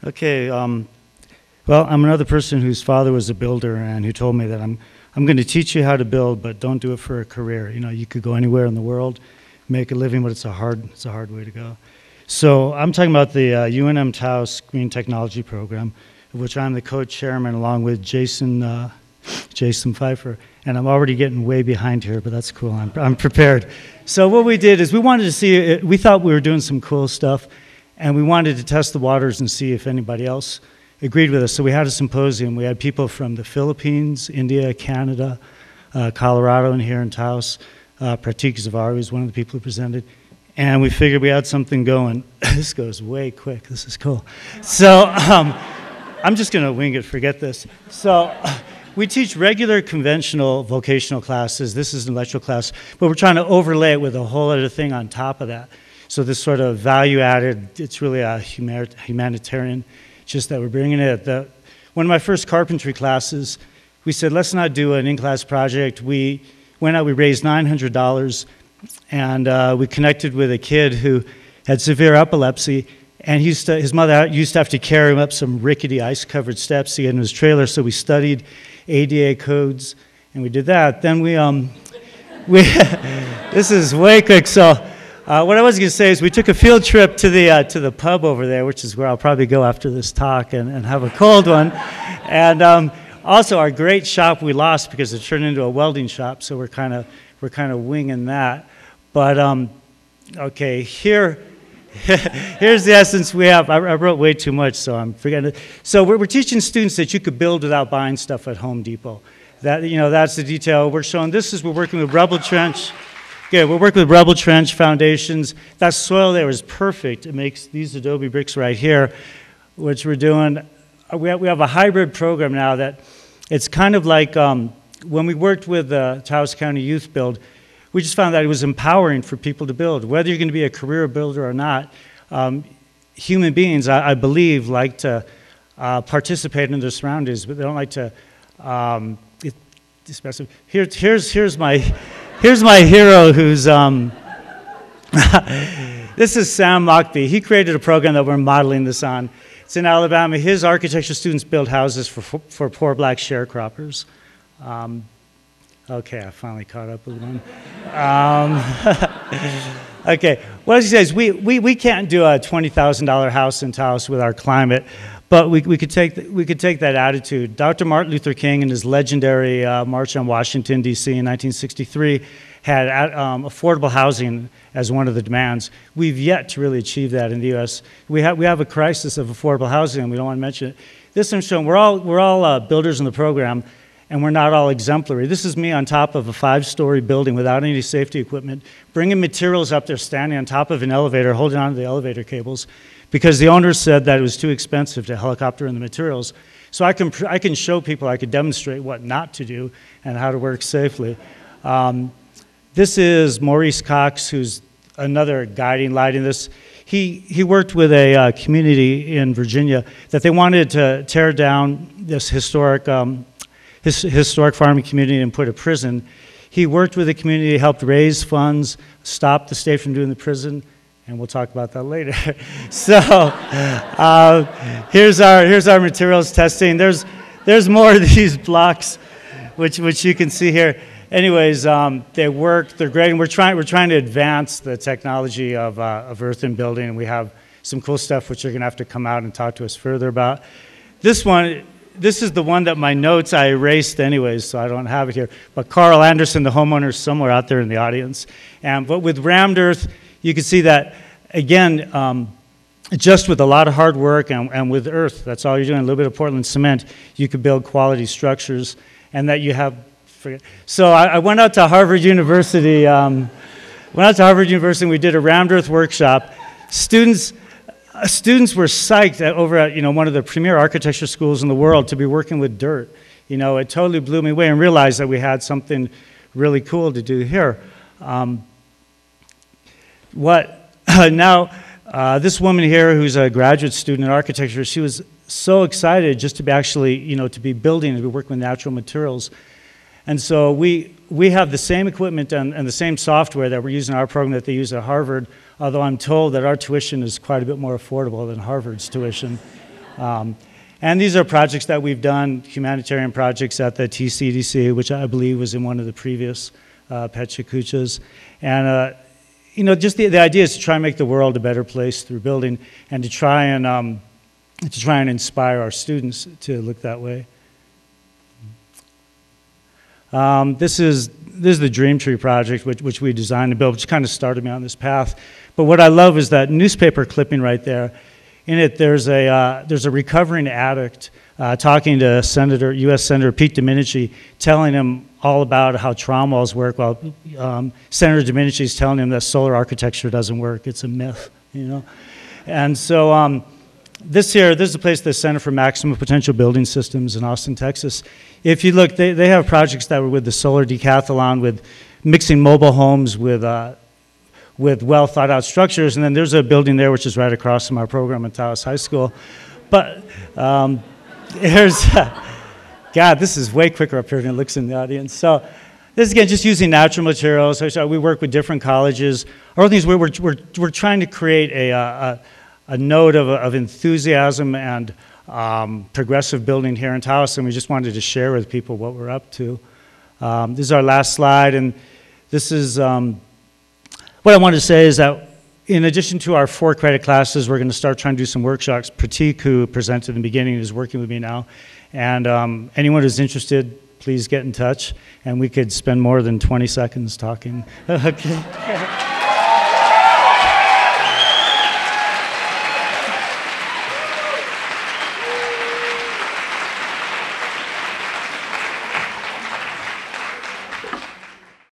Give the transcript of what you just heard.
Okay, well, I'm another person whose father was a builder and who told me that I'm going to teach you how to build, but don't do it for a career. You know, you could go anywhere in the world, make a living, but it's a hard way to go. So I'm talking about the UNM Taos Green Technology Program, of which I'm the co-chairman along with Jason Pfeiffer. And I'm already getting way behind here, but that's cool. I'm prepared. So what we did is we wanted to see, we thought we were doing some cool stuff, and we wanted to test the waters and see if anybody else agreed with us. So we had a symposium. We had people from the Philippines, India, Canada, Colorado, and here in Taos. Pratik Zavari was one of the people who presented. And we figured we had something going. This goes way quick. This is cool. So I'm just going to wing it. Forget this. So we teach regular conventional vocational classes. This is an electrical class. But we're trying to overlay it with a whole other thing on top of that. So this sort of value added, it's really a humanitarian, just that we're bringing it. One of my first carpentry classes, we said, let's not do an in-class project. We went out, we raised $900, and we connected with a kid who had severe epilepsy, and his mother used to have to carry him up some rickety ice-covered steps to get in his trailer, so we studied ADA codes, and we did that. Then this is way quick, so what I was going to say is we took a field trip to the pub over there, which is where I'll probably go after this talk and have a cold one. And also our great shop we lost because it turned into a welding shop, so we're kind of winging that. But okay, here's the essence we have. I wrote way too much, so I'm forgetting it. So we're teaching students that you could build without buying stuff at Home Depot. That's the detail we're showing. We're working with Rebel Trench. Yeah, we're working with Rebel Trench foundations. That soil there is perfect. It makes these adobe bricks right here, which we're doing. We have a hybrid program now that it's kind of like when we worked with the Taos County Youth Build, we just found that it was empowering for people to build. Whether you're going to be a career builder or not, human beings, I believe, like to participate in their surroundings, but they don't like to. Here's my hero who's, this is Sam Mockbee. He created a program that we're modeling this on. It's in Alabama. His architecture students build houses for poor black sharecroppers. Okay, I finally caught up with one. Okay, what he says, we can't do a $20,000 house in Taos with our climate, but we could take that attitude. Dr. Martin Luther King, in his legendary March on Washington, D.C. in 1963, had affordable housing as one of the demands. We've yet to really achieve that in the U.S. We have a crisis of affordable housing, and we don't want to mention it. This I'm showing, we're all builders in the program, and we're not all exemplary. This is me on top of a 5-story building without any safety equipment, bringing materials up there, standing on top of an elevator, holding onto the elevator cables, because the owner said that it was too expensive to helicopter in the materials. So I can show people, I could demonstrate what not to do and how to work safely. This is Maurice Cox, who's another guiding light in this. He worked with a community in Virginia that they wanted to tear down this historic farming community and put a prison. He worked with the community, helped raise funds, stopped the state from doing the prison, and we'll talk about that later. So here's our materials testing. There's more of these blocks, which you can see here. Anyways, they work. They're great, and we're trying to advance the technology of earthen building, and we have some cool stuff which you're going to have to come out and talk to us further about. This is the one that my notes I erased anyways, so I don't have it here. But Carl Anderson, the homeowner, is somewhere out there in the audience. But with rammed earth, you can see that, again, just with a lot of hard work and with earth, that's all you're doing, a little bit of Portland cement, you could build quality structures, and that you have. So I went out to Harvard University. And we did a rammed earth workshop. Students were psyched over at one of the premier architecture schools in the world to be working with dirt. It totally blew me away and realized that we had something really cool to do here. This woman here, who's a graduate student in architecture, she was so excited just to be actually, to be building and to be working with natural materials. And so we have the same equipment and the same software that we're using in our program that they use at Harvard, although I'm told that our tuition is quite a bit more affordable than Harvard's tuition. And these are projects that we've done, humanitarian projects at the TCDC, which I believe was in one of the previous Pecha Kuchas. And just the idea is to try and make the world a better place through building, and to try and inspire our students to look that way. This is the Dream Tree project, which we designed and built, which kind of started me on this path. But what I love is that newspaper clipping right there. In it, there's a recovering addict talking to U.S. Senator Pete Domenici, telling him all about how trauma walls work, while Senator Domenici is telling him that solar architecture doesn't work. It's a myth, And so this is a place, the Center for Maximum Potential Building Systems in Austin, Texas. If you look, they have projects that were with the solar decathlon, with mixing mobile homes with well thought out structures, and then there's a building there which is right across from our program at Taos High School. But here's, God, this is way quicker up here than it looks in the audience. So this is, again, just using natural materials. So we work with different colleges. Our things we're trying to create a note of enthusiasm and progressive building here in Taos, and we just wanted to share with people what we're up to. This is our last slide, and this is what I wanted to say is that in addition to our 4 credit classes, we're going to start trying to do some workshops. Pratik, who presented in the beginning, is working with me now. And anyone who's interested, please get in touch. And we could spend more than 20 seconds talking. Okay.